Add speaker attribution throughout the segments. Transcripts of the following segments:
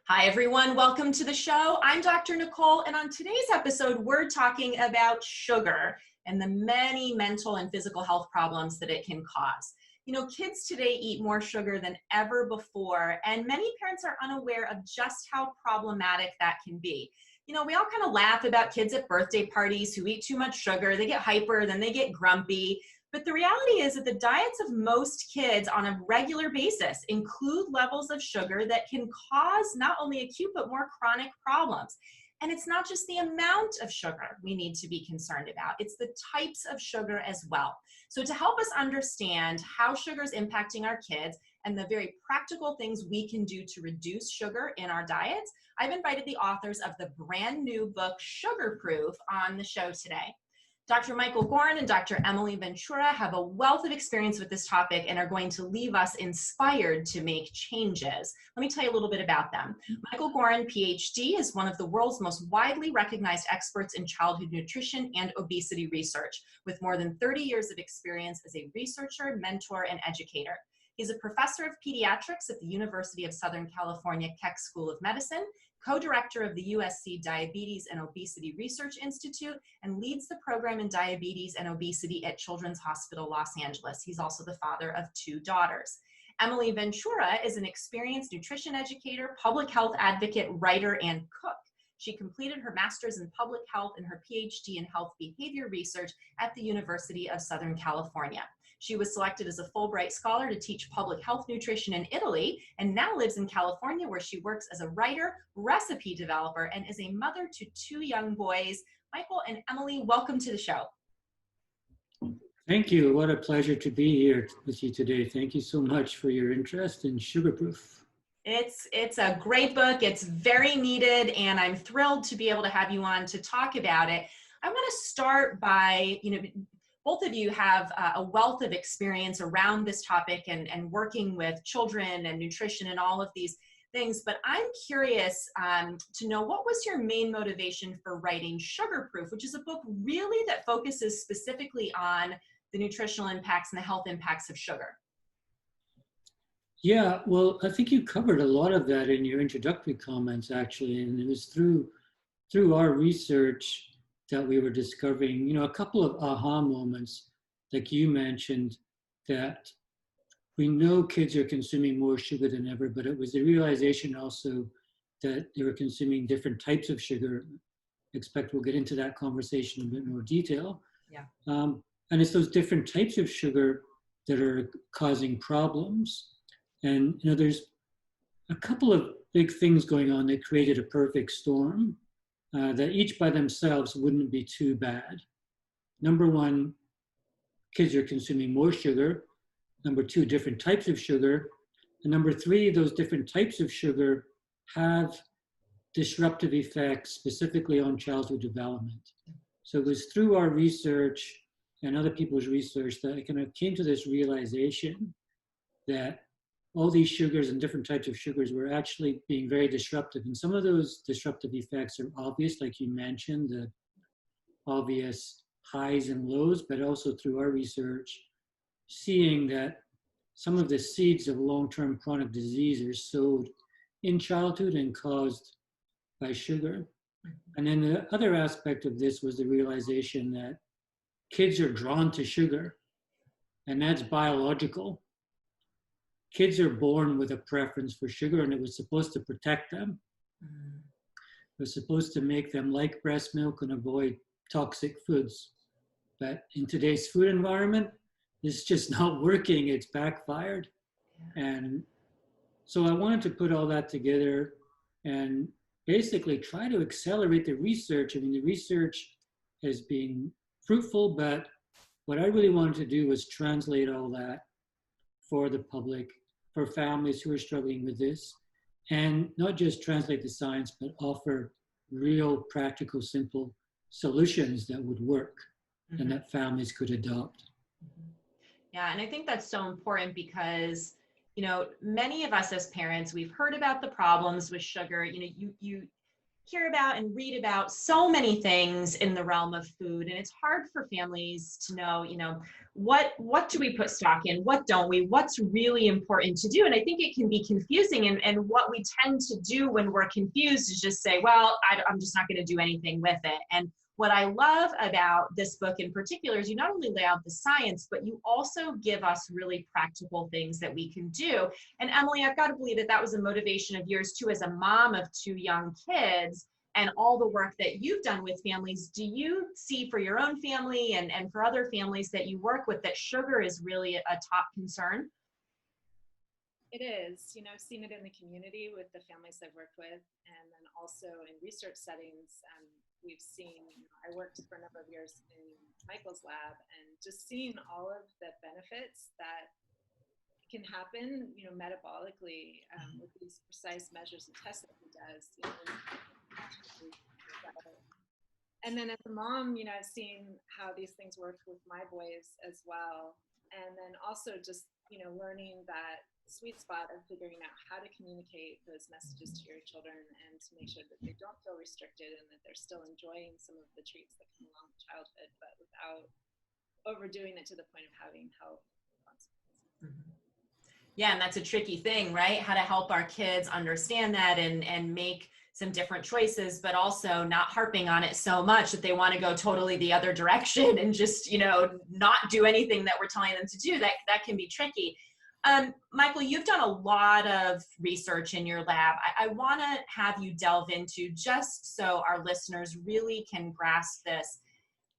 Speaker 1: Hi, everyone. Welcome to the show. I'm Dr. Nicole, and on today's episode, we're talking about sugar and the many mental and physical health problems that it can cause. You know, kids today eat more sugar than ever before, and many parents are unaware of just how problematic that can be. You know, we all kind of laugh about kids at birthday parties who eat too much sugar. They get hyper, then they get grumpy. But the reality is that the diets of most kids on a regular basis include levels of sugar that can cause not only acute but more chronic problems. And it's not just the amount of sugar we need to be concerned about, it's the types of sugar as well. So to help us understand how sugar is impacting our kids and the very practical things we can do to reduce sugar in our diets, I've invited the authors of the brand new book, Sugarproof, on the show today. Dr. Michael Goran and Dr. Emily Ventura have a wealth of experience with this topic and are going to leave us inspired to make changes. Let me tell you a little bit about them. Michael Goran, Ph.D., is one of the world's most widely recognized experts in childhood nutrition and obesity research, with more than 30 years of experience as a researcher, mentor, and educator. He's a professor of pediatrics at the University of Southern California Keck School of Medicine, co-director of the USC Diabetes and Obesity Research Institute, and leads the program in diabetes and obesity at Children's Hospital Los Angeles. He's also the father of 2 daughters. Emily Ventura is an experienced nutrition educator, public health advocate, writer, and cook. She completed her master's in public health and her Ph.D. in health behavior research at the University of Southern California. She was selected as a Fulbright scholar to teach public health nutrition in Italy and now lives in California, where she works as a writer, recipe developer, and is a mother to 2 young boys. Michael and Emily, welcome to the show.
Speaker 2: Thank you. What a pleasure to be here with you today. Thank you so much for your interest in Sugarproof.
Speaker 1: It's a great book. It's very needed, and I'm thrilled to be able to have you on to talk about it. I want to start by, both of you have a wealth of experience around this topic and working with children and nutrition and all of these things, but I'm curious to know, what was your main motivation for writing Sugarproof, which is a book really that focuses specifically on the nutritional impacts and the health impacts of sugar?
Speaker 2: Yeah, well, I think you covered a lot of that in your introductory comments, actually, and it was through our research that we were discovering, a couple of aha moments, like you mentioned, that we know kids are consuming more sugar than ever, but it was the realization also that they were consuming different types of sugar. I expect we'll get into that conversation in a bit more detail.
Speaker 1: Yeah.
Speaker 2: And it's those different types of sugar that are causing problems. And, there's a couple of big things going on that created a perfect storm. That each by themselves wouldn't be too bad. Number one, kids are consuming more sugar. Number 2, different types of sugar. And number 3, those different types of sugar have disruptive effects specifically on childhood development. So it was through our research and other people's research that I kind of came to this realization that all these sugars and different types of sugars were actually being very disruptive. And some of those disruptive effects are obvious, like you mentioned, the obvious highs and lows, but also through our research, seeing that some of the seeds of long-term chronic disease are sowed in childhood and caused by sugar. And then the other aspect of this was the realization that kids are drawn to sugar, and that's biological. Kids are born with a preference for sugar, and it was supposed to protect them. It was supposed to make them like breast milk and avoid toxic foods. But in today's food environment, it's just not working. It's backfired. And so I wanted to put all that together and basically try to accelerate the research. I mean, the research has been fruitful, but what I really wanted to do was translate all that for the public, for families who are struggling with this, and not just translate the science, but offer real, practical, simple solutions that would work and that families could adopt.
Speaker 1: Yeah, and I think that's so important because, many of us as parents, we've heard about the problems with sugar. hear about and read about so many things in the realm of food, and it's hard for families to know, what do we put stock in, what don't we, what's really important to do. And I think it can be confusing, and what we tend to do when we're confused is just say, well, I'm just not going to do anything with it. And what I love about this book in particular is you not only lay out the science, but you also give us really practical things that we can do. And Emily, I've got to believe that that was a motivation of yours too, as a mom of 2 young kids, and all the work that you've done with families. Do you see for your own family and for other families that you work with that sugar is really a top concern?
Speaker 3: It is. I've seen it in the community with the families I've worked with, and then also in research settings. We've seen, I worked for a number of years in Michael's lab, and just seeing all of the benefits that can happen, metabolically, with these precise measures and tests that he does. And then as a mom, I've seen how these things work with my boys as well. And then also just, learning that sweet spot of figuring out how to communicate those messages to your children and to make sure that they don't feel restricted and that they're still enjoying some of the treats that come along with childhood, but without overdoing it to the point of having health consequences.
Speaker 1: Mm-hmm. Yeah, and that's a tricky thing, right? How to help our kids understand that and make some different choices, but also not harping on it so much that they want to go totally the other direction and just, not do anything that we're telling them to do. That can be tricky. Michael, you've done a lot of research in your lab. I want to have you delve into, just so our listeners really can grasp this,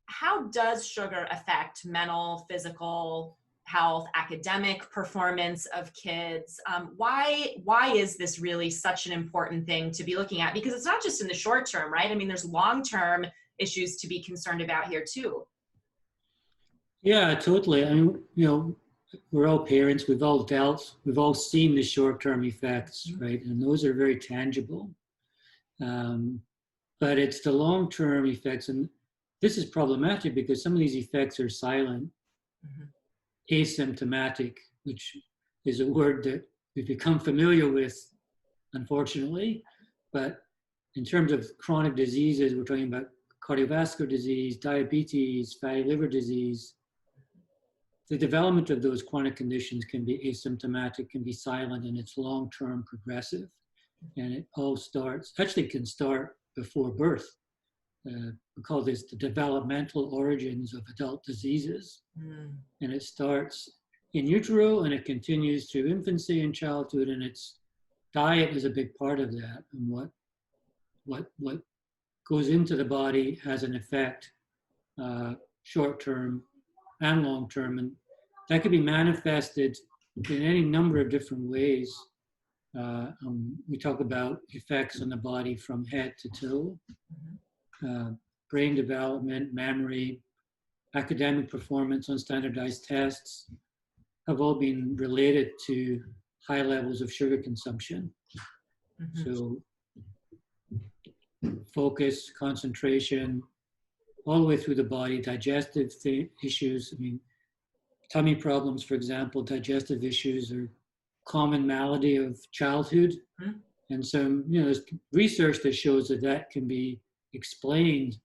Speaker 1: how does sugar affect mental, physical health, academic performance of kids? Why is this really such an important thing to be looking at? Because it's not just in the short term, right? I mean, there's long-term issues to be concerned about here too.
Speaker 2: Yeah, totally. I mean, we're all parents, we've all dealt, we've all seen the short-term effects, right? And those are very tangible. But it's the long-term effects, and this is problematic because some of these effects are silent. Mm-hmm. Asymptomatic, which is a word that we've become familiar with, unfortunately. But in terms of chronic diseases, we're talking about cardiovascular disease, diabetes, fatty liver disease. The development of those chronic conditions can be asymptomatic, can be silent, and it's long-term progressive. And it all can start before birth. We call this the developmental origins of adult diseases. And it starts in utero and it continues through infancy and childhood, and its diet is a big part of that. And what goes into the body has an effect, short-term and long-term, and that could be manifested in any number of different ways. We talk about effects on the body from head to toe. Brain development, memory, academic performance on standardized tests have all been related to high levels of sugar consumption. Mm-hmm. So focus, concentration, all the way through the body, digestive issues. I mean, tummy problems, for example, digestive issues are common malady of childhood. Mm-hmm. And so, there's research that shows that can be explained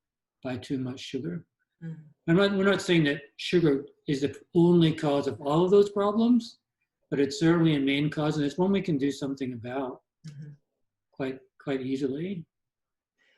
Speaker 2: by too much sugar. Mm-hmm. We're not saying that sugar is the only cause of all of those problems, but it's certainly a main cause, and it's one we can do something about. Mm-hmm. quite easily.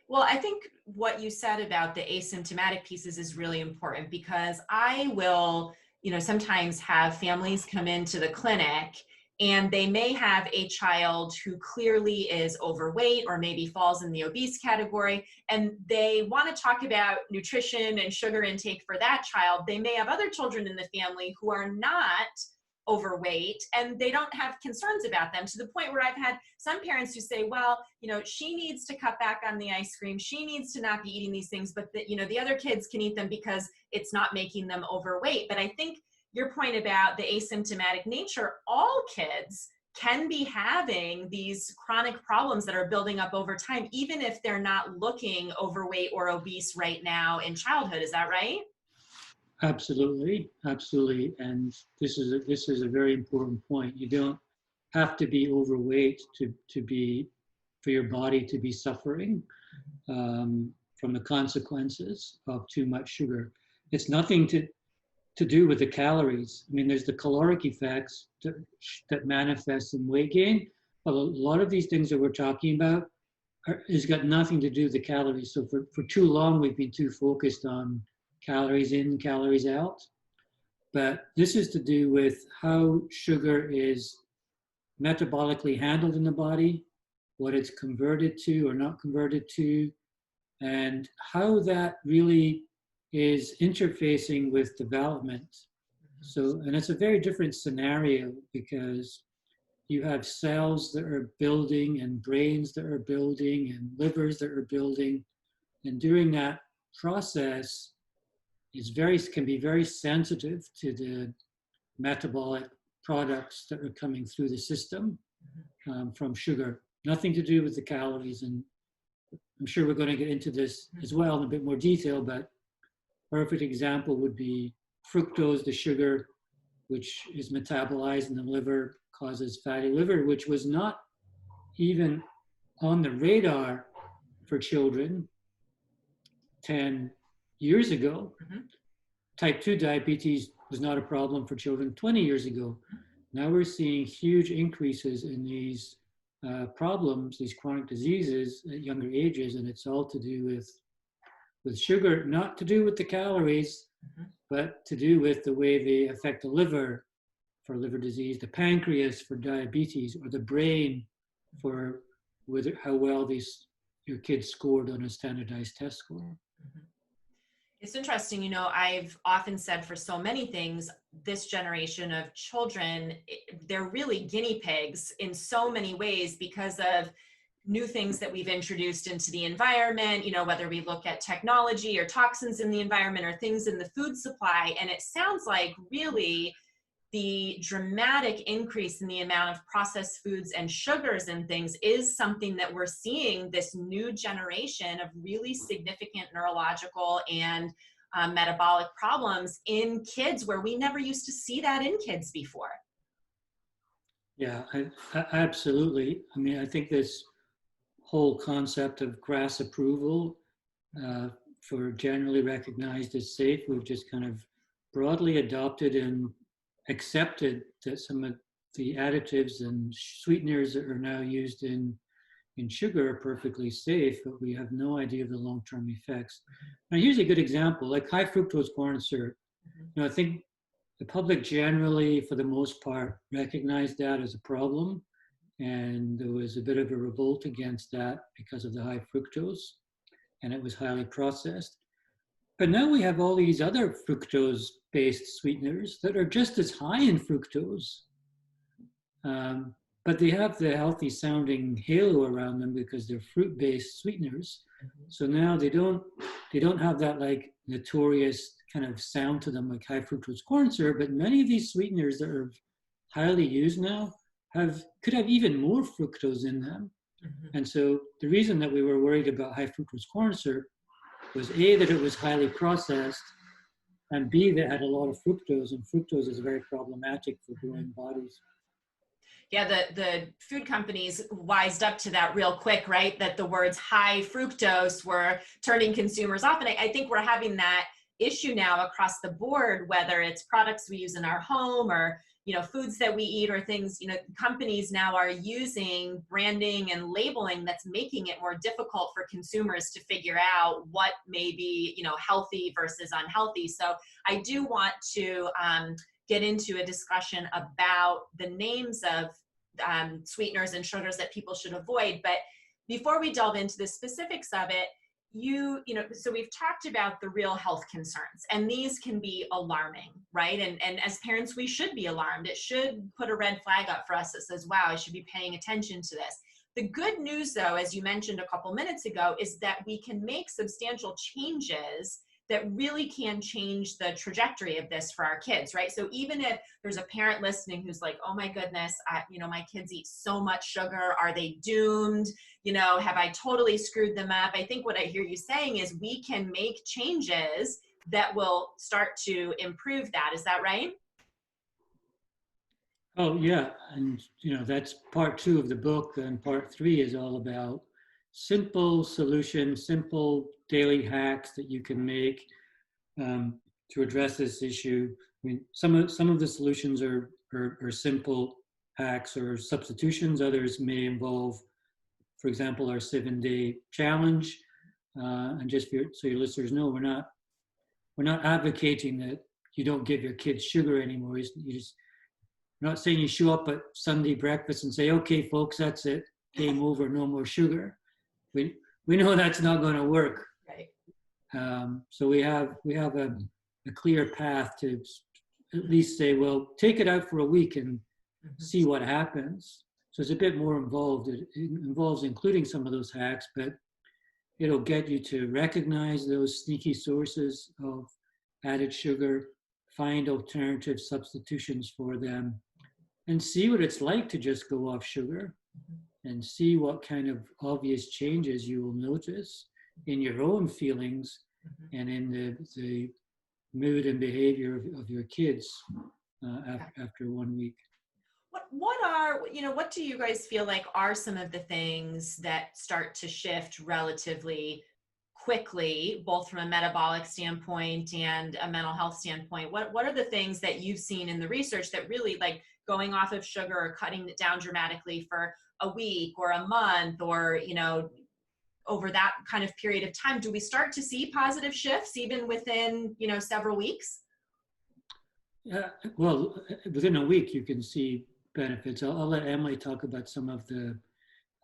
Speaker 1: Well, I think what you said about the asymptomatic pieces is really important, because I will, sometimes have families come into the clinic and they may have a child who clearly is overweight or maybe falls in the obese category, and they want to talk about nutrition and sugar intake for that child. They may have other children in the family who are not overweight and they don't have concerns about them, to the point where I've had some parents who say, well, she needs to cut back on the ice cream, she needs to not be eating these things, but the other kids can eat them because it's not making them overweight. But I think your point about the asymptomatic nature, all kids can be having these chronic problems that are building up over time, even if they're not looking overweight or obese right now in childhood. Is that right?
Speaker 2: Absolutely. And this is a very important point. You don't have to be overweight to be, for your body to be suffering. from the consequences of too much sugar. It's nothing to do with the calories. I mean, there's the caloric effects that manifest in weight gain, but a lot of these things that we're talking about has got nothing to do with the calories. So for too long, we've been too focused on calories in, calories out. But this is to do with how sugar is metabolically handled in the body, what it's converted to or not converted to, and how that really is interfacing with development. So, and it's a very different scenario because you have cells that are building and brains that are building and livers that are building. And during that process, can be very sensitive to the metabolic products that are coming through the system from sugar. Nothing to do with the calories. And I'm sure we're going to get into this as well in a bit more detail, but a perfect example would be fructose, the sugar, which is metabolized in the liver, causes fatty liver, which was not even on the radar for children 10 years ago. Type 2 diabetes was not a problem for children 20 years ago. Now we're seeing huge increases in these problems, these chronic diseases at younger ages, and it's all to do with sugar, not to do with the calories, but to do with the way they affect the liver for liver disease, the pancreas for diabetes, or the brain for how well your kids scored on a standardized test score.
Speaker 1: It's interesting, you know, I've often said for so many things, this generation of children, they're really guinea pigs in so many ways because of new things that we've introduced into the environment, you know, whether we look at technology or toxins in the environment or things in the food supply. And it sounds like really the dramatic increase in the amount of processed foods and sugars and things is something that we're seeing this new generation of really significant neurological and metabolic problems in kids where we never used to see that in kids before.
Speaker 2: Yeah, absolutely. I mean, I think this whole concept of GRAS approval for generally recognized as safe, we've just kind of broadly adopted and accepted that some of the additives and sweeteners that are now used in sugar are perfectly safe, but we have no idea of the long-term effects. Now, here's a good example, like high fructose corn syrup. You know, I think the public generally, for the most part, recognized that as a problem, and there was a bit of a revolt against that because of the high fructose, and it was highly processed. But now we have all these other fructose-based sweeteners that are just as high in fructose, but they have the healthy sounding halo around them because they're fruit-based sweeteners. So now they don't have that like notorious kind of sound to them like high fructose corn syrup, but many of these sweeteners that are highly used now could have even more fructose in them. And so the reason that we were worried about high fructose corn syrup was A, that it was highly processed, and B, that it had a lot of fructose, and fructose is very problematic for growing bodies.
Speaker 1: Yeah, the food companies wised up to that real quick, right? That the words high fructose were turning consumers off. And I think we're having that issue now across the board, whether it's products we use in our home or, you know, foods that we eat or things, you know, companies now are using branding and labeling that's making it more difficult for consumers to figure out what may be, you know, healthy versus unhealthy. So I do want to get into a discussion about the names of sweeteners and sugars that people should avoid. But before we delve into the specifics of it, you know, so we've talked about the real health concerns, and these can be alarming, right? And as parents, we should be alarmed. It should put a red flag up for us that says, wow, I should be paying attention to this. The good news, though, as you mentioned a couple minutes ago, is that we can make substantial changes that really can change the trajectory of this for our kids, right? So even if there's a parent listening who's like, oh my goodness, you know, my kids eat so much sugar, are they doomed? You know, have I totally screwed them up? I think what I hear you saying is we can make changes that will start to improve that. Is that right?
Speaker 2: Oh yeah, and you know, that's part 2 of the book, and part 3 is all about simple solutions, simple daily hacks that you can make to address this issue. I mean, some of the solutions are simple hacks or substitutions. Others may involve, for example, our 7-day challenge. And just so your listeners know, we're not advocating that you don't give your kids sugar anymore. We're not saying you show up at Sunday breakfast and say, okay, folks, that's it, game over, no more sugar. We know that's not going to work.
Speaker 1: Right.
Speaker 2: So we have a clear path to at least say, well, take it out for a week and see what happens. So it's a bit more involved. It involves including some of those hacks, but it'll get you to recognize those sneaky sources of added sugar, find alternative substitutions for them, and see what it's like to just go off sugar, and see what kind of obvious changes you will notice in your own feelings and in the mood and behavior of your kids after 1 week.
Speaker 1: What do you guys feel like are some of the things that start to shift relatively quickly, both from a metabolic standpoint and a mental health standpoint? What are the things that you've seen in the research that really, like going off of sugar or cutting it down dramatically for a week or a month, or, over that kind of period of time, do we start to see positive shifts even within, several weeks?
Speaker 2: Well, within a week, you can see benefits. I'll let Emily talk about some of the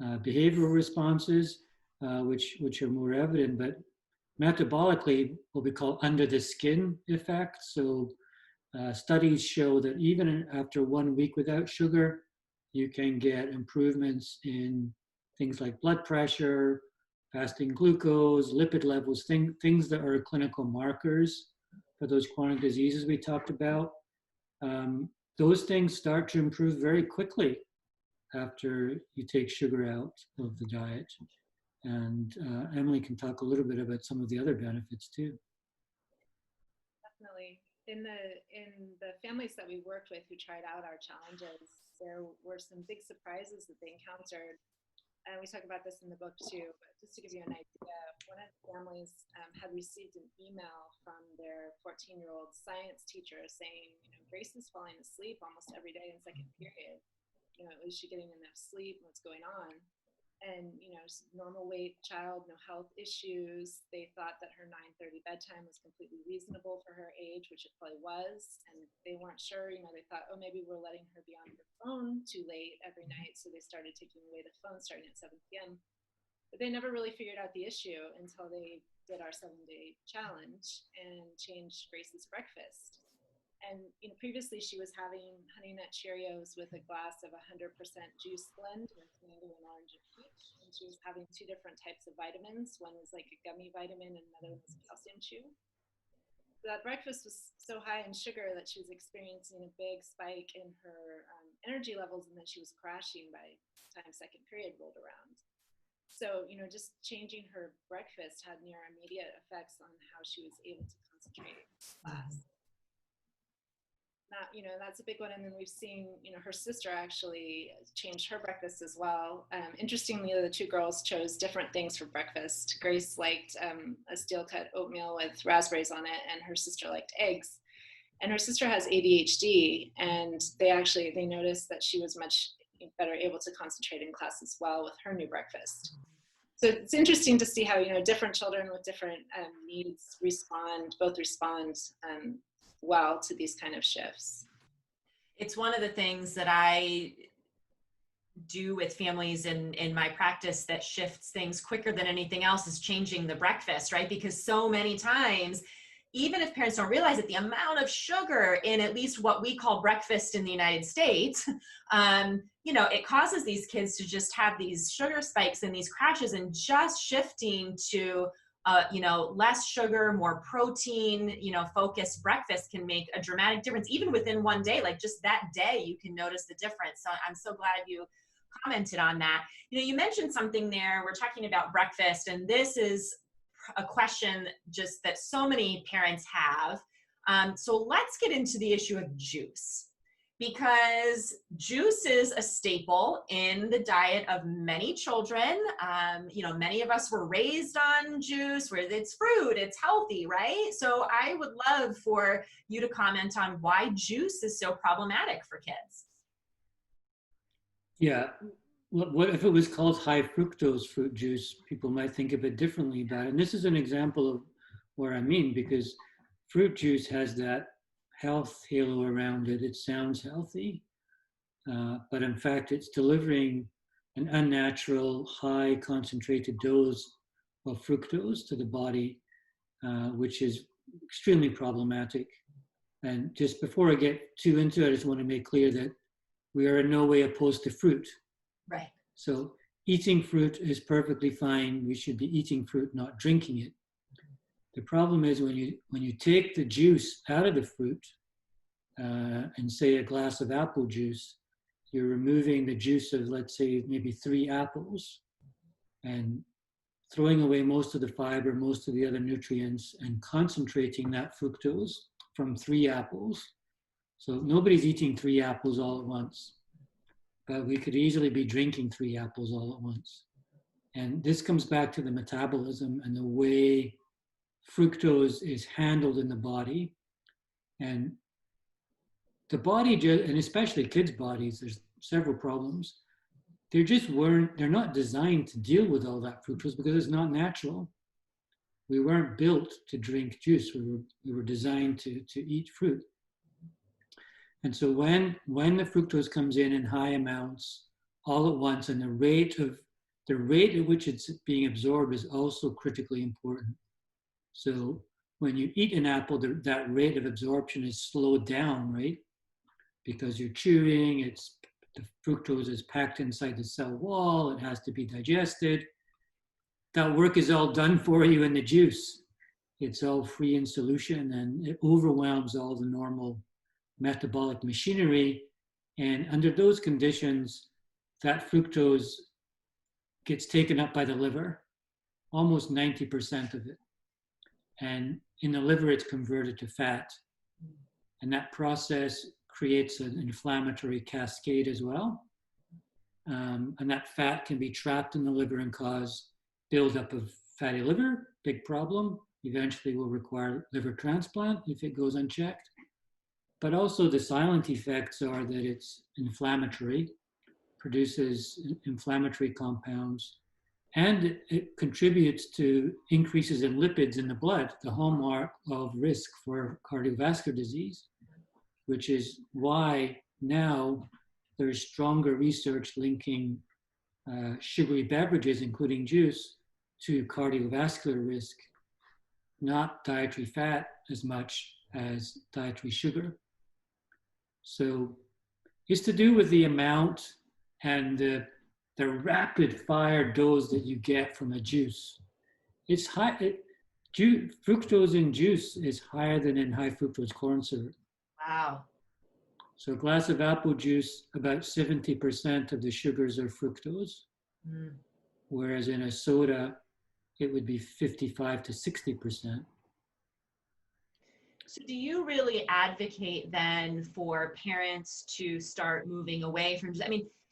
Speaker 2: behavioral responses, which are more evident, but metabolically, what we call under the skin effect. So studies show that even after 1 week without sugar, you can get improvements in things like blood pressure, fasting glucose, lipid levels, things that are clinical markers for those chronic diseases we talked about. Those things start to improve very quickly after you take sugar out of the diet. And Emily can talk a little bit about some of the other benefits too.
Speaker 3: Definitely. In the families that we worked with who tried out our challenges, there were some big surprises that they encountered. And we talk about this in the book too, but just to give you an idea, one of the families had received an email from their 14-year-old science teacher saying, Grace is falling asleep almost every day in second period. Is she getting enough sleep? What's going on? And, normal weight child, no health issues. They thought that her 9:30 bedtime was completely reasonable for her age, which it probably was. And they weren't sure, they thought, oh, maybe we're letting her be on her phone too late every night. So they started taking away the phone starting at 7 p.m. But they never really figured out the issue until they did our 7-day challenge and changed Grace's breakfast. And previously she was having Honey Nut Cheerios with a glass of 100% juice blend with mango and orange and peach. And she was having 2 different types of vitamins. One was like a gummy vitamin and another one was a calcium chew. So that breakfast was so high in sugar that she was experiencing a big spike in her energy levels, and then she was crashing by the time second period rolled around. So, just changing her breakfast had near immediate effects on how she was able to concentrate in class. That's a big one. And then we've seen, her sister actually changed her breakfast as well. Interestingly, the 2 girls chose different things for breakfast. Grace liked a steel cut oatmeal with raspberries on it, and her sister liked eggs. And her sister has ADHD, and they noticed that she was much better able to concentrate in class as well with her new breakfast. So it's interesting to see how, different children with different needs respond well to these kind of shifts.
Speaker 1: It's one of the things that I do with families in my practice that shifts things quicker than anything else is changing the breakfast, right? Because so many times, even if parents don't realize it, the amount of sugar in at least what we call breakfast in the United States, it causes these kids to just have these sugar spikes and these crashes, and just shifting to less sugar, more protein, focused breakfast can make a dramatic difference. Even within 1 day, like just that day, you can notice the difference. So I'm so glad you commented on that. You mentioned something there. We're talking about breakfast, and this is a question just that so many parents have. So let's get into the issue of juice. because juice is a staple in the diet of many children. Many of us were raised on juice where it's fruit, it's healthy, right? So I would love for you to comment on why juice is so problematic for kids.
Speaker 2: Yeah. What if it was called high fructose fruit juice? People might think of it differently about it. And this is an example of what I mean, because fruit juice has that health halo around it. It sounds healthy, but in fact, it's delivering an unnatural, high concentrated dose of fructose to the body, which is extremely problematic. And just before I get too into it, I just want to make clear that we are in no way opposed to fruit.
Speaker 1: Right.
Speaker 2: So eating fruit is perfectly fine. We should be eating fruit, not drinking it. The problem is when you take the juice out of the fruit and say a glass of apple juice, you're removing the juice of, let's say, maybe 3 apples and throwing away most of the fiber, most of the other nutrients, and concentrating that fructose from 3 apples. So nobody's eating 3 apples all at once, but we could easily be drinking 3 apples all at once. And this comes back to the metabolism and the way fructose is handled in the body. And the body, and especially kids' bodies, there's several problems. They're not designed to deal with all that fructose because it's not natural. We weren't built to drink juice. We were designed to eat fruit. And so when the fructose comes in high amounts all at once, and the rate at which it's being absorbed is also critically important. So when you eat an apple, that rate of absorption is slowed down, right? Because you're chewing, the fructose is packed inside the cell wall, it has to be digested. That work is all done for you in the juice. It's all free in solution, and it overwhelms all the normal metabolic machinery. And under those conditions, that fructose gets taken up by the liver, almost 90% of it. And in the liver, it's converted to fat. And that process creates an inflammatory cascade as well. And that fat can be trapped in the liver and cause buildup of fatty liver, big problem. Eventually will require liver transplant if it goes unchecked. But also the silent effects are that it's inflammatory, produces inflammatory compounds, and it contributes to increases in lipids in the blood, the hallmark of risk for cardiovascular disease, which is why now there's stronger research linking sugary beverages, including juice, to cardiovascular risk, not dietary fat as much as dietary sugar. So it's to do with the amount and the rapid fire dose that you get from a juice. It's high. Fructose in juice is higher than in high fructose corn syrup.
Speaker 1: Wow.
Speaker 2: So a glass of apple juice, about 70% of the sugars are fructose, whereas in a soda, it would be 55 to 60%.
Speaker 1: So do you really advocate then for parents to start moving away from,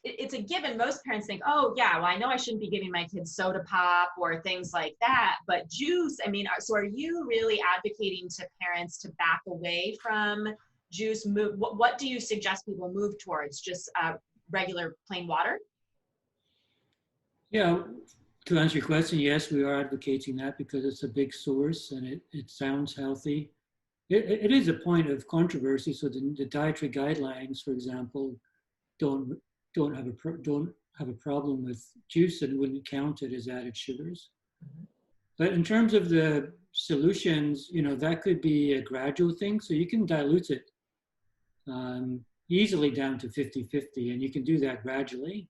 Speaker 1: it's a given. Most parents think, oh yeah, well, I know I shouldn't be giving my kids soda pop or things like that, but juice, so are you really advocating to parents to back away from juice? What do you suggest people move towards? Just regular plain water?
Speaker 2: Yeah, to answer your question, yes, we are advocating that because it's a big source and it sounds healthy. It is a point of controversy. So the dietary guidelines, for example, don't have a problem with juice and wouldn't count it as added sugars. But in terms of the solutions, that could be a gradual thing. So you can dilute it easily down to 50-50, and you can do that gradually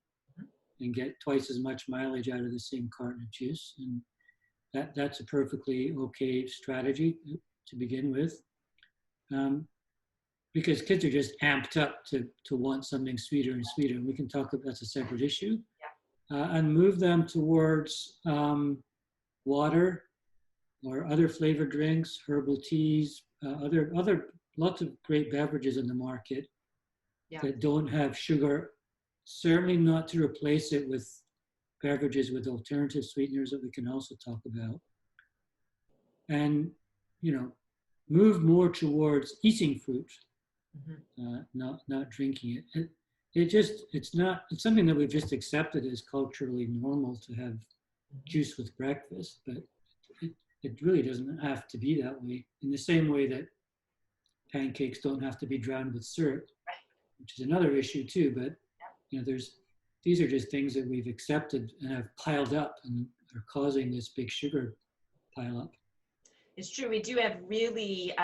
Speaker 2: and get twice as much mileage out of the same carton of juice. And that's a perfectly okay strategy to begin with. Because kids are just amped up to want something sweeter and sweeter. And we can talk about, that's a separate issue. Yeah. And move them towards water or other flavored drinks, herbal teas, other lots of great beverages in the market. that don't have sugar, certainly not to replace it with beverages with alternative sweeteners that we can also talk about. And, move more towards eating fruit, not drinking it. It's something that we've just accepted as culturally normal to have juice with breakfast, but it really doesn't have to be that way. In the same way that pancakes don't have to be drowned with syrup, which is another issue too. But these are just things that we've accepted and have piled up and are causing this big sugar pile up.
Speaker 1: It's true. We do have really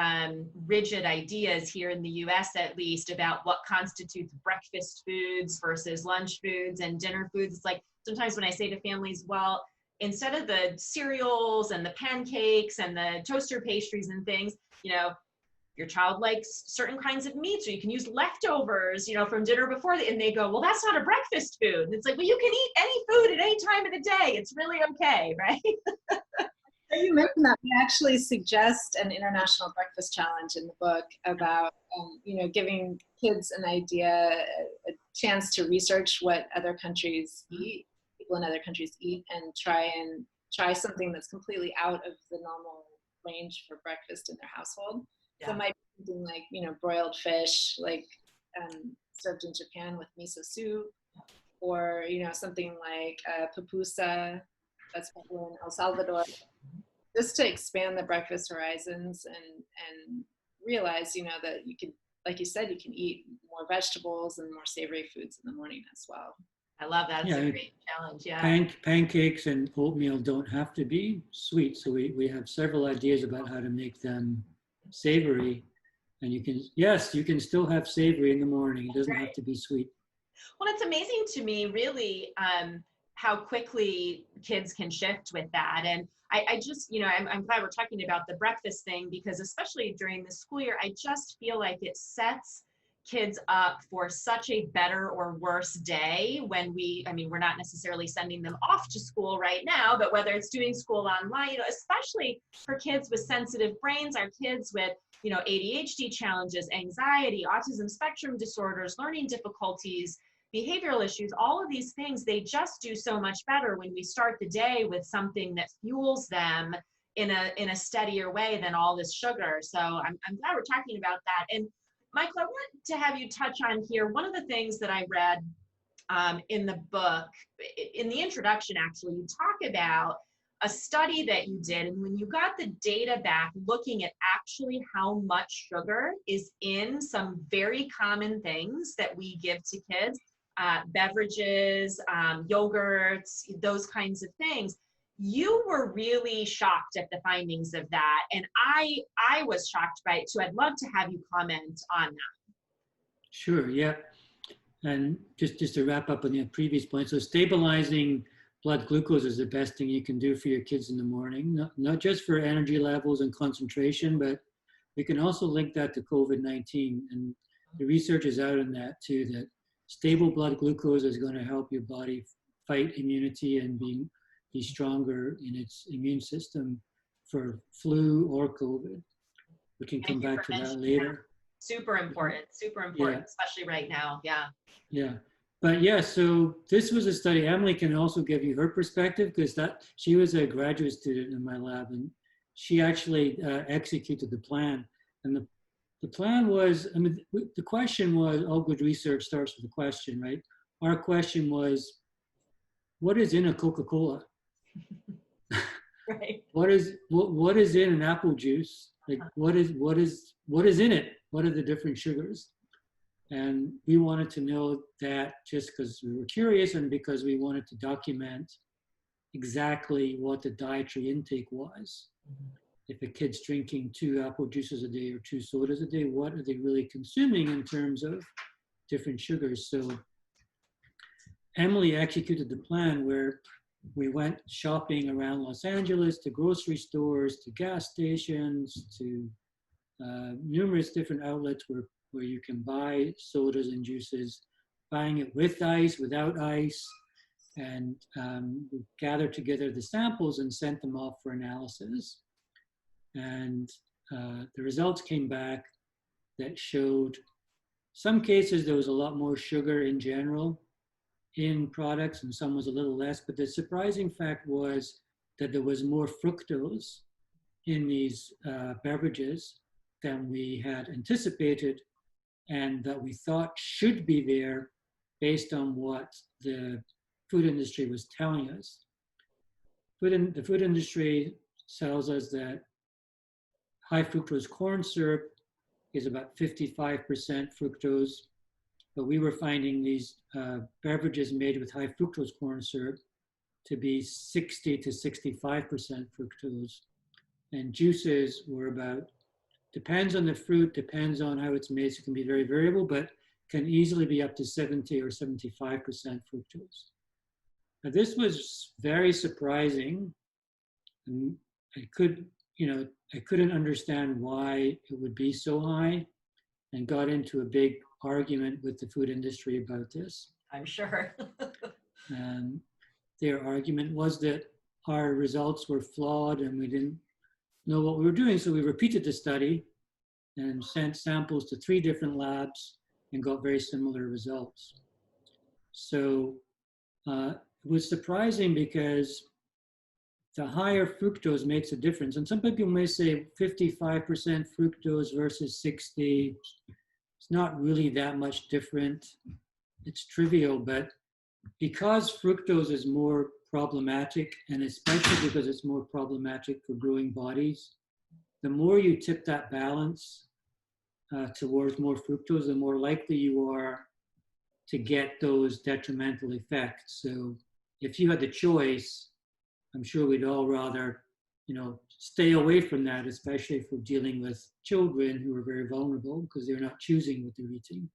Speaker 1: rigid ideas here in the US, at least, about what constitutes breakfast foods versus lunch foods and dinner foods. It's like sometimes when I say to families, well, instead of the cereals and the pancakes and the toaster pastries and things, your child likes certain kinds of meat, so you can use leftovers, from dinner before, and they go, well, that's not a breakfast food. And it's like, well, you can eat any food at any time of the day. It's really okay, right?
Speaker 3: You mentioned that. We actually suggest an international breakfast challenge in the book about, giving kids an idea, a chance to research what other countries eat, people in other countries eat, and try something that's completely out of the normal range for breakfast in their household. Yeah. So it might be something like, broiled fish, like served in Japan with miso soup, or, something like pupusa that's popular in El Salvador. Just to expand the breakfast horizons and realize, that you can, like you said, you can eat more vegetables and more savory foods in the morning as well.
Speaker 1: I love that. It's a great challenge. Yeah.
Speaker 2: Pancakes and oatmeal don't have to be sweet. So we have several ideas about how to make them savory. And you can still have savory in the morning. It doesn't have to be sweet.
Speaker 1: Well, it's amazing to me, really, how quickly kids can shift with that. And I just, I'm glad we're talking about the breakfast thing, because especially during the school year, I just feel like it sets kids up for such a better or worse day when we're not necessarily sending them off to school right now, but whether it's doing school online, especially for kids with sensitive brains, our kids with, ADHD challenges, anxiety, autism spectrum disorders, learning difficulties, behavioral issues, all of these things, they just do so much better when we start the day with something that fuels them in a steadier way than all this sugar. So I'm glad we're talking about that. And Michael, I want to have you touch on here. One of the things that I read in the book, in the introduction, actually, you talk about a study that you did, and when you got the data back, looking at actually how much sugar is in some very common things that we give to kids, beverages, yogurts, those kinds of things. You were really shocked at the findings of that, and I was shocked by it too. I'd love to have you comment on that.
Speaker 2: Sure, yeah. And just to wrap up on the previous point, so stabilizing blood glucose is the best thing you can do for your kids in the morning, not just for energy levels and concentration, but we can also link that to COVID-19. And the research is out on that too, that stable blood glucose is going to help your body fight immunity and be stronger in its immune system for flu or COVID. We can come back to that later.
Speaker 1: Super important, especially right now. Yeah.
Speaker 2: Yeah. But yeah, so this was a study. Emily can also give you her perspective, because she was a graduate student in my lab, and she actually executed the plan. And the plan was, the question was, all good research starts with a question, right? Our question was, what is in a Coca-Cola?
Speaker 1: Right.
Speaker 2: What is in an apple juice? Like what is in it? What are the different sugars? And we wanted to know that just because we were curious and because we wanted to document exactly what the dietary intake was. Mm-hmm. If a kid's drinking 2 apple juices a day or 2 sodas a day, what are they really consuming in terms of different sugars? So Emily executed the plan where we went shopping around Los Angeles to grocery stores, to gas stations, to numerous different outlets where you can buy sodas and juices, buying it with ice, without ice, and we gathered together the samples and sent them off for analysis. And the results came back that showed Some cases there was a lot more sugar in general in products, and some was a little less. But the surprising fact was that there was more fructose in these beverages than we had anticipated, and that we thought should be there based on what the food industry was telling us. The food industry tells us that high fructose corn syrup is about 55% fructose, but we were finding these beverages made with high fructose corn syrup to be 60 to 65% fructose. And juices were about, depends on the fruit, depends on how it's made, so it can be very variable, but can easily be up to 70 or 75% fructose. Now, this was very surprising, and I couldn't understand why it would be so high, and got into a big argument with the food industry about this.
Speaker 1: I'm sure.
Speaker 2: Their argument was that our results were flawed and we didn't know what we were doing. So we repeated the study and sent samples to 3 different labs and got very similar results. So it was surprising because the higher fructose makes a difference. And some people may say 55% fructose versus 60. It's not really that much different. It's trivial, but because fructose is more problematic, and especially because it's more problematic for growing bodies, the more you tip that balance towards more fructose, the more likely you are to get those detrimental effects. So if you had the choice, I'm sure we'd all rather, stay away from that, especially if we're dealing with children who are very vulnerable because they're not choosing what they're eating.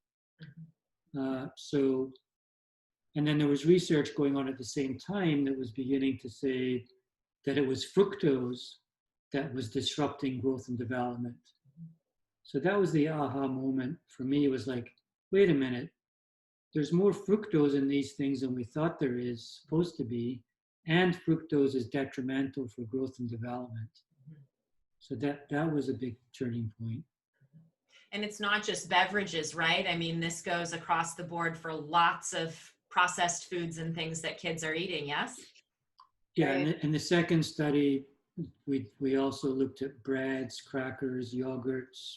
Speaker 2: And then there was research going on at the same time that was beginning to say that it was fructose that was disrupting growth and development. So that was the aha moment for me. It was like, wait a minute, there's more fructose in these things than we thought there is supposed to be, and fructose is detrimental for growth and development. So that was a big turning point.
Speaker 1: And it's not just beverages, right? I mean, this goes across the board for lots of processed foods and things that kids are eating, yes?
Speaker 2: Yeah, in the second study, we also looked at breads, crackers, yogurts,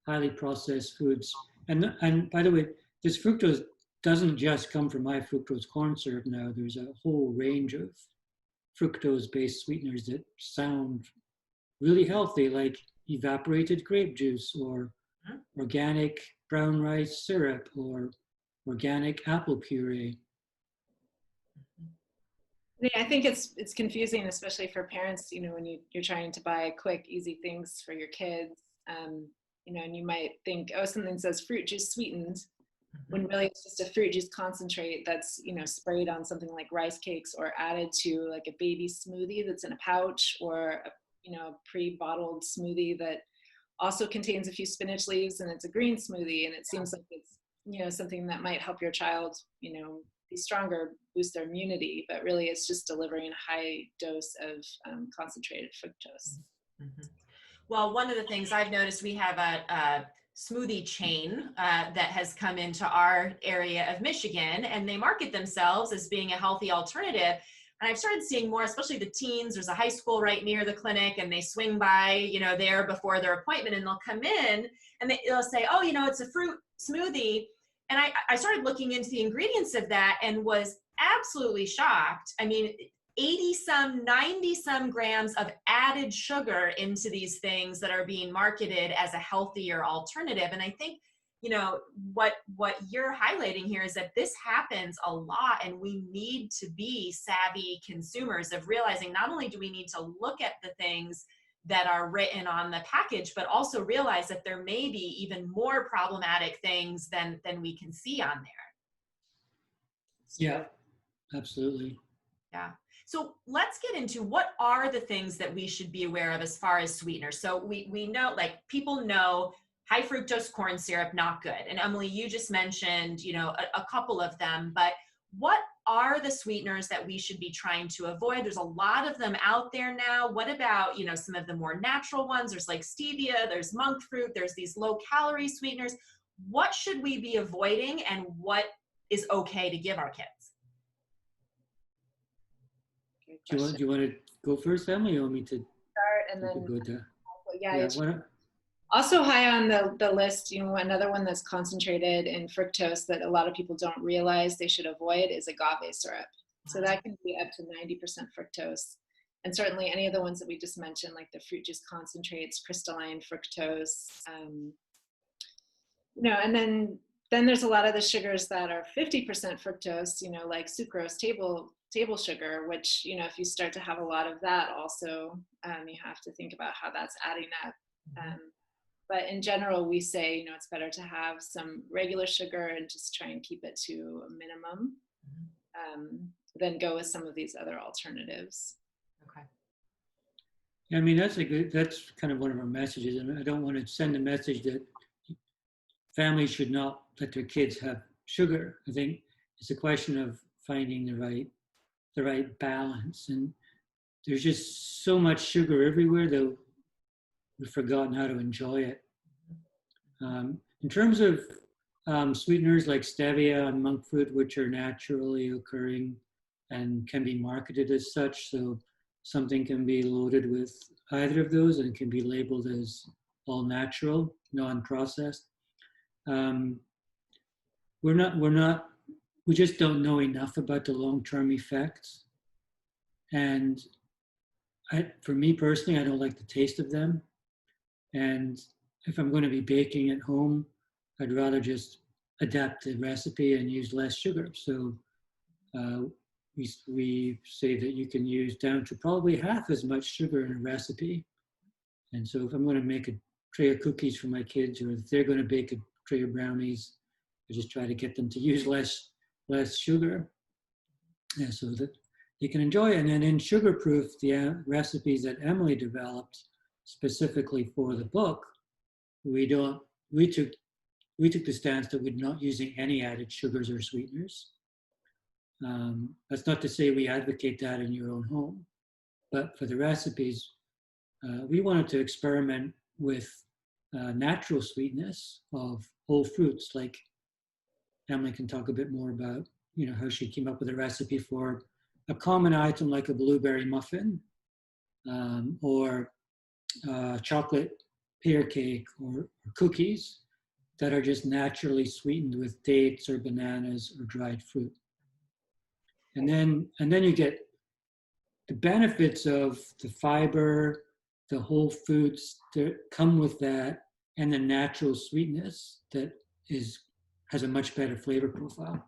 Speaker 2: highly processed foods. And by the way, this fructose doesn't just come from high fructose corn syrup now. There's a whole range of fructose-based sweeteners that sound really healthy, like evaporated grape juice or organic brown rice syrup or organic apple puree.
Speaker 3: Yeah, I think it's confusing, especially for parents, when you're trying to buy quick, easy things for your kids, and you might think, oh, something says fruit juice sweetened, when really it's just a fruit juice concentrate that's, sprayed on something like rice cakes or added to like a baby smoothie that's in a pouch, or a pre-bottled smoothie that also contains a few spinach leaves, and it's a green smoothie, and it seems like it's something that might help your child be stronger, boost their immunity, but really it's just delivering a high dose of concentrated fructose.
Speaker 1: Well, one of the things I've noticed, we have a smoothie chain that has come into our area of Michigan, and they market themselves as being a healthy alternative. And I've started seeing more, especially the teens. There's a high school right near the clinic, and they swing by, there before their appointment, and they'll come in and they'll say, oh, it's a fruit smoothie. And I started looking into the ingredients of that and was absolutely shocked. I mean, 80-some, 90-some grams of added sugar into these things that are being marketed as a healthier alternative. And I think, what you're highlighting here is that this happens a lot, and we need to be savvy consumers of realizing not only do we need to look at the things that are written on the package, but also realize that there may be even more problematic things than we can see on there.
Speaker 2: Yeah, absolutely.
Speaker 1: Yeah. So let's get into what are the things that we should be aware of as far as sweeteners. So we know, like, people know high fructose corn syrup, not good. And Emily, you just mentioned, a couple of them, but what are the sweeteners that we should be trying to avoid? There's a lot of them out there now. What about, some of the more natural ones? There's like stevia, there's monk fruit, there's these low calorie sweeteners. what should we be avoiding and what is okay to give our kids?
Speaker 2: Do you want to go first, Emily, or you want me to
Speaker 3: start and then
Speaker 2: go to?
Speaker 3: yeah, also high on the list, you know, another one that's concentrated in fructose that a lot of people don't realize they should avoid is agave syrup. So that can be up to 90% fructose. And certainly any of the ones that we just mentioned, like the fruit juice concentrates, crystalline fructose, you know, and then there's a lot of the sugars that are 50% fructose, you know, like sucrose, table sugar, which, you know, if you start to have a lot of that also, you have to think about how that's adding up. But in general, we say, you know, it's better to have some regular sugar and just try and keep it to a minimum than go with some of these other alternatives.
Speaker 1: Okay.
Speaker 2: I mean, that's kind of one of our messages, and I don't want to send a message that families should not let their kids have sugar. I think it's a question of finding the right balance, and there's just so much sugar everywhere that we've forgotten how to enjoy it. In terms of sweeteners like stevia and monk fruit, which are naturally occurring and can be marketed as such, so something can be loaded with either of those and can be labeled as all natural, non-processed. We just don't know enough about the long-term effects. And for me personally, I don't like the taste of them. And if I'm going to be baking at home, I'd rather just adapt the recipe and use less sugar. So we say that you can use down to probably half as much sugar in a recipe. And so if I'm going to make a tray of cookies for my kids, or if they're going to bake a tray of brownies, I just try to get them to use less sugar, so that you can enjoy it. And then in Sugarproof, the recipes that Emily developed specifically for the book, we took the stance that we're not using any added sugars or sweeteners. That's not to say we advocate that in your own home, but for the recipes, we wanted to experiment with natural sweetness of whole fruits. Like Emily can talk a bit more about, you know, how she came up with a recipe for a common item like a blueberry muffin, or chocolate pear cake, or cookies that are just naturally sweetened with dates or bananas or dried fruit. And then you get the benefits of the fiber, the whole foods that come with that, and the natural sweetness that has a much better flavor profile.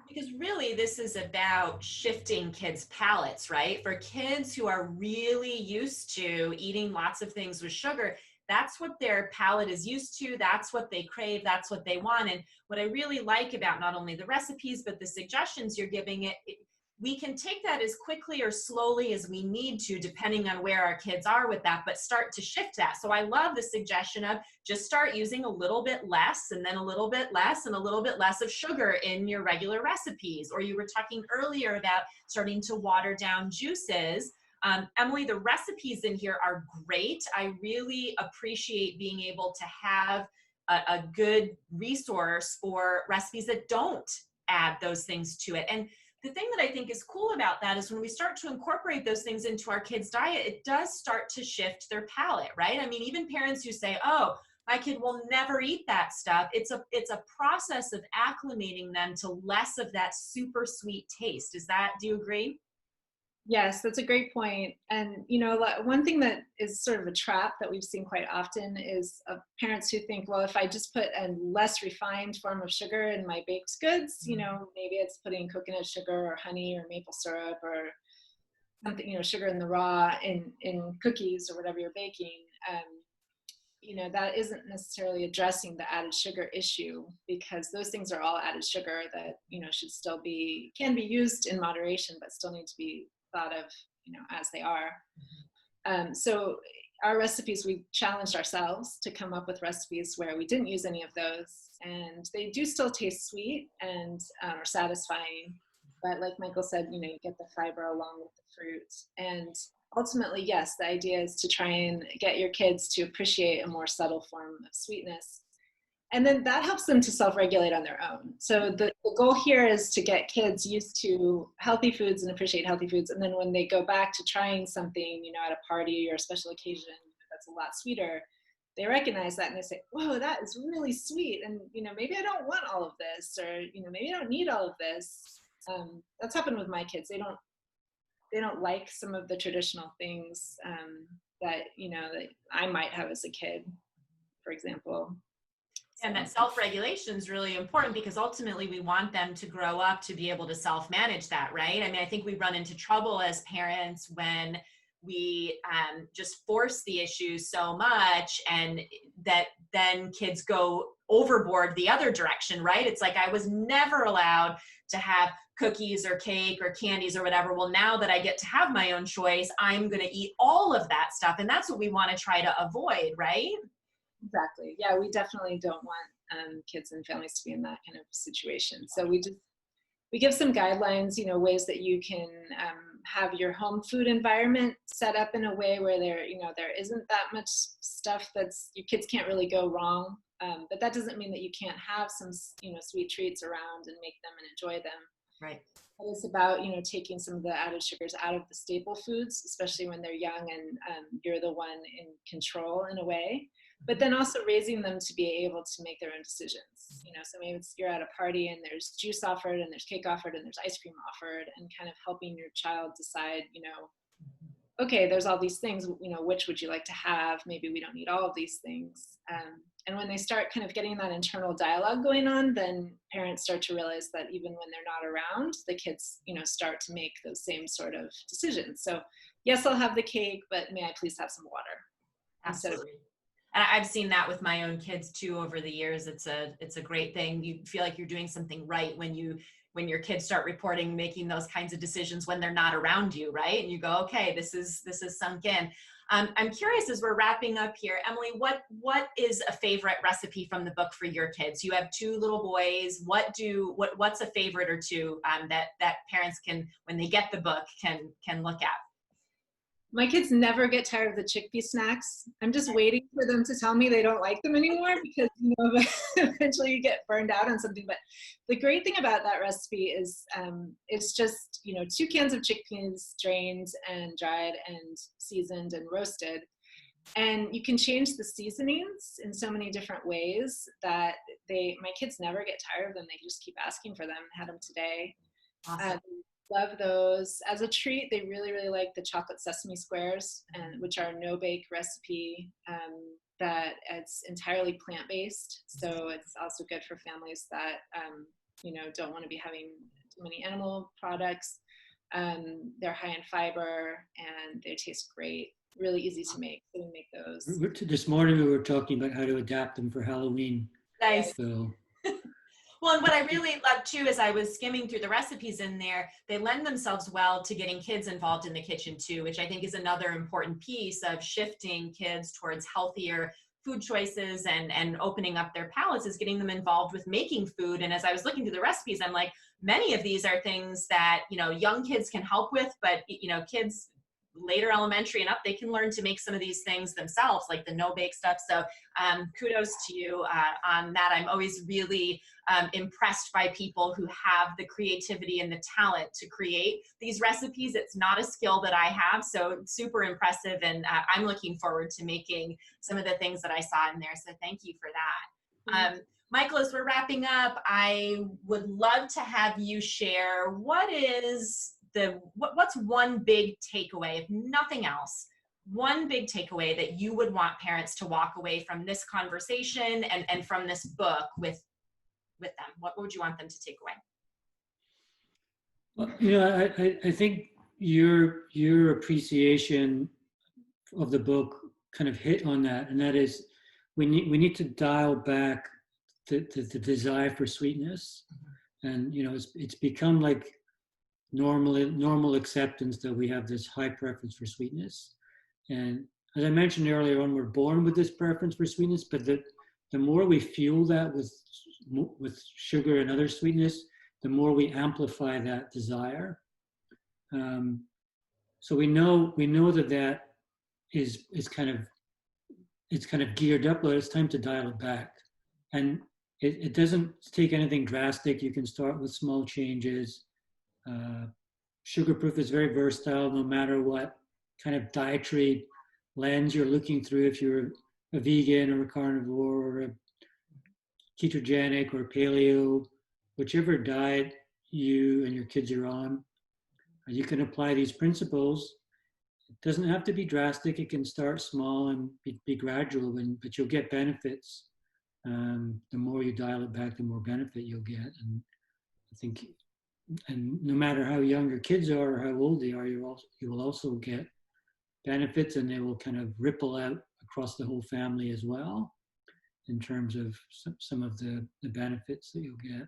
Speaker 1: Because really this is about shifting kids' palates, right? For kids who are really used to eating lots of things with sugar, that's what their palate is used to. That's what they crave. That's what they want. And what I really like about not only the recipes, but the suggestions you're giving we can take that as quickly or slowly as we need to, depending on where our kids are with that, but start to shift that. So I love the suggestion of just start using a little bit less, and then a little bit less, and a little bit less of sugar in your regular recipes. Or you were talking earlier about starting to water down juices. Emily, the recipes in here are great. I really appreciate being able to have a good resource for recipes that don't add those things to it. And the thing that I think is cool about that is when we start to incorporate those things into our kids' diet, it does start to shift their palate, right? I mean, even parents who say, oh, my kid will never eat that stuff. It's a process of acclimating them to less of that super sweet taste. Do you agree?
Speaker 3: Yes, that's a great point. And, you know, one thing that is sort of a trap that we've seen quite often is parents who think, well, if I just put a less refined form of sugar in my baked goods, you know, maybe it's putting coconut sugar or honey or maple syrup or something, you know, sugar in the raw in cookies or whatever you're baking. You know, that isn't necessarily addressing the added sugar issue, because those things are all added sugar that, you know, can be used in moderation, but still need to be thought of, you know, as they are. So our recipes, we challenged ourselves to come up with recipes where we didn't use any of those, and they do still taste sweet and are satisfying. But like Michael said, you know, you get the fiber along with the fruit. And ultimately, yes, the idea is to try and get your kids to appreciate a more subtle form of sweetness. And then that helps them to self-regulate on their own. So the goal here is to get kids used to healthy foods and appreciate healthy foods. And then when they go back to trying something, at a party or a special occasion that's a lot sweeter, they recognize that and they say, whoa, that is really sweet. And, maybe I don't want all of this, or, maybe I don't need all of this. That's happened with my kids. They don't like some of the traditional things that I might have as a kid, for example.
Speaker 1: And that self-regulation is really important, because ultimately we want them to grow up to be able to self-manage that, right? I mean, I think we run into trouble as parents when we just force the issue so much, and that then kids go overboard the other direction, right? It's like, I was never allowed to have cookies or cake or candies or whatever. Well, now that I get to have my own choice, I'm going to eat all of that stuff. And that's what we want to try to avoid, right?
Speaker 3: Exactly. Yeah, we definitely don't want kids and families to be in that kind of situation. So we give some guidelines, ways that you can have your home food environment set up in a way where there isn't that much stuff your kids can't really go wrong. But that doesn't mean that you can't have some, sweet treats around and make them and enjoy them.
Speaker 1: Right.
Speaker 3: It's about, taking some of the added sugars out of the staple foods, especially when they're young and you're the one in control in a way. But then also raising them to be able to make their own decisions. So maybe you're at a party and there's juice offered and there's cake offered and there's ice cream offered, and kind of helping your child decide, okay, there's all these things, which would you like to have? Maybe we don't need all of these things. And when they start kind of getting that internal dialogue going on, then parents start to realize that even when they're not around, the kids, start to make those same sort of decisions. So yes, I'll have the cake, but may I please have some water?
Speaker 1: Absolutely. And I've seen that with my own kids too over the years. It's a great thing. You feel like you're doing something right when your kids start reporting, making those kinds of decisions when they're not around you, right? And you go, okay, this is sunk in. I'm curious, as we're wrapping up here, Emily, what is a favorite recipe from the book for your kids? You have 2 little boys. What's a favorite or two that parents can, when they get the book, can look at?
Speaker 3: My kids never get tired of the chickpea snacks. I'm just waiting for them to tell me they don't like them anymore, because eventually you get burned out on something. But the great thing about that recipe is it's just 2 cans of chickpeas drained and dried and seasoned and roasted. And you can change the seasonings in so many different ways that my kids never get tired of them. They just keep asking for them. I had them today.
Speaker 1: Awesome.
Speaker 3: Love those. As a treat, they really, really like the chocolate sesame squares, which are a no-bake recipe that it's entirely plant-based. So it's also good for families that, don't want to be having too many animal products. They're high in fiber and they taste great. Really easy to make. So we make those.
Speaker 2: This morning we were talking about how to adapt them for Halloween.
Speaker 1: Nice.
Speaker 2: So.
Speaker 1: Well, and what I really love too, as I was skimming through the recipes in there, they lend themselves well to getting kids involved in the kitchen too, which I think is another important piece of shifting kids towards healthier food choices and opening up their palates, is getting them involved with making food. And as I was looking through the recipes, I'm like, many of these are things that, young kids can help with, but, kids later elementary and up, they can learn to make some of these things themselves, like the no-bake stuff. So kudos to you on that. I'm always really impressed by people who have the creativity and the talent to create these recipes. It's not a skill that I have, so super impressive. And I'm looking forward to making some of the things that I saw in there. So thank you for that. Michael, as we're wrapping up, I would love to have you share what's one big takeaway, if nothing else, one big takeaway that you would want parents to walk away from this conversation and from this book with them? What would you want them to take away?
Speaker 2: Well, I think your appreciation of the book kind of hit on that, and that is we need to dial back the desire for sweetness, and it's become like normal acceptance that we have this high preference for sweetness. And as I mentioned earlier on, we're born with this preference for sweetness, but the more we fuel that with sugar and other sweetness, the more we amplify that desire. So we know that is kind of geared up, but it's time to dial it back. And it doesn't take anything drastic. You can start with small changes. Sugarproof is very versatile, no matter what kind of dietary lens you're looking through. If you're a vegan or a carnivore or a ketogenic or paleo, whichever diet you and your kids are on, you can apply these principles. It doesn't have to be drastic. It can start small and be gradual, but you'll get benefits. The more you dial it back, the more benefit you'll get. And I think, and no matter how young your kids are or how old they are, you will also get benefits, and they will kind of ripple out across the whole family as well, in terms of some of the benefits that you'll get.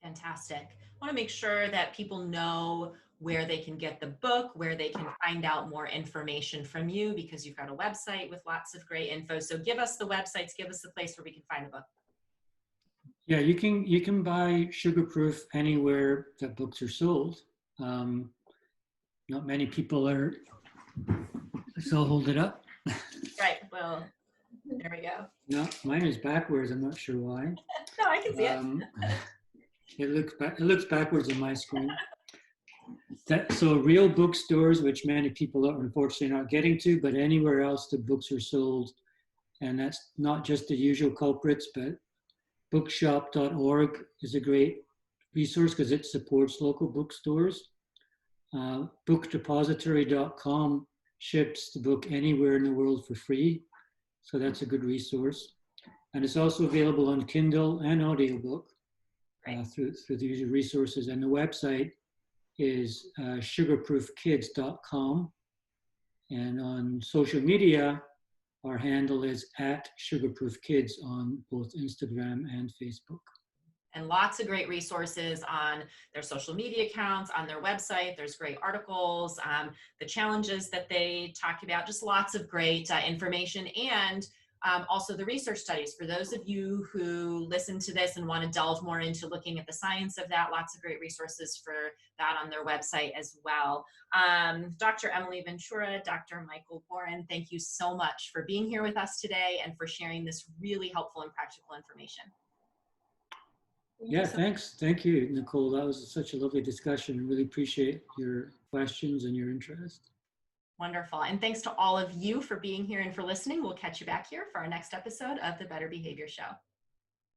Speaker 1: Fantastic. I want to make sure that people know where they can get the book, where they can find out more information from you, because you've got a website with lots of great info. So give us the websites, give us the place where we can find the book.
Speaker 2: Yeah, you can buy Sugarproof anywhere that books are sold. Not many people are, so I'll hold it up.
Speaker 1: Right, well, there we go.
Speaker 2: No, mine is backwards. I'm not sure why.
Speaker 1: No, I can see it.
Speaker 2: It looks backwards on my screen. So real bookstores, which many people are unfortunately not getting to, but anywhere else the books are sold, and that's not just the usual culprits, but bookshop.org is a great resource because it supports local bookstores. Bookdepository.com ships the book anywhere in the world for free, so that's a good resource. And it's also available on Kindle and audiobook through the usual resources. And the website is sugarproofkids.com. And on social media, our handle is @sugarproofkids on both Instagram and Facebook.
Speaker 1: And lots of great resources on their social media accounts, on their website. There's great articles, the challenges that they talk about, just lots of great information, and also the research studies. For those of you who listen to this and want to delve more into looking at the science of that, lots of great resources for that on their website as well. Dr. Emily Ventura, Dr. Michael Goran, thank you so much for being here with us today and for sharing this really helpful and practical information.
Speaker 2: Yeah, thanks. Thank you, Nicole. That was such a lovely discussion. I really appreciate your questions and your interest.
Speaker 1: Wonderful. And thanks to all of you for being here and for listening. We'll catch you back here for our next episode of the Better Behavior Show.